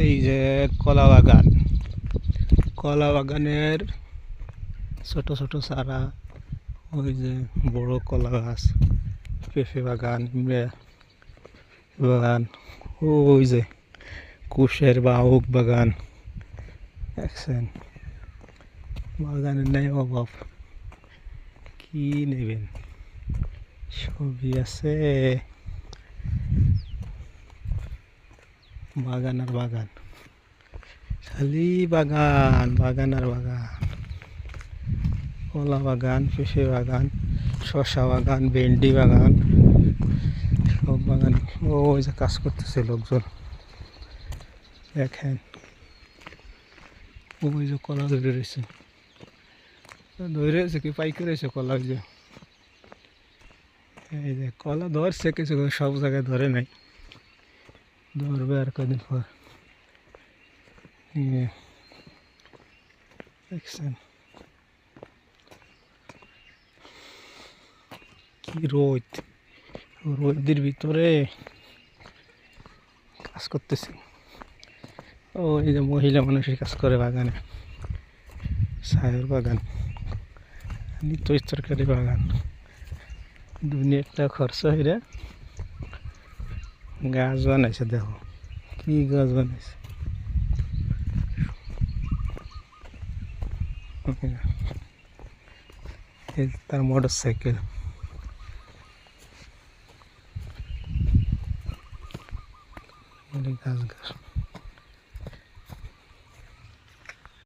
এই যে কলা বাগান, কলা বাগানের ছোট ছোট চারা, ওই যে বড় কলা গাছ, পেঁপে বাগান, বাগান, ওই যে কুশের বা ওক বাগান। দেখছেন, বাগানের নেই অভাব, কি নেবেন সবই আছে। বাগান আর বাগান, খালি বাগান, বাগান আর বাগান। কলা বাগান, পেঁপে বাগান, শসা বাগান, ভেন্ডি বাগান, সব বাগান। ওই যে কাজ করতেছে লোকজন, দেখেন ওই যে কলা ধরে রয়েছে, ধরে রয়েছে কি পাইকে রয়েছে কলা। ওই যে এই যে কলা ধরছে কিছু, সব জায়গায় ধরে নাই, ধরবে আর কদিন পর। দেখছেন কি রোদ, রোদের ভিতরে কাজ করতেছে। ওই যে মহিলা মানুষের কাজ করে বাগানে, ছায়ের বাগান, নিত্য তরকারি বাগান। দুনিয়াটা খরচ হইরে গাছ বানাইছে, দেখো কি গাছ বানাইছে। তার মোটর সাইকেল, গাছ গাছ।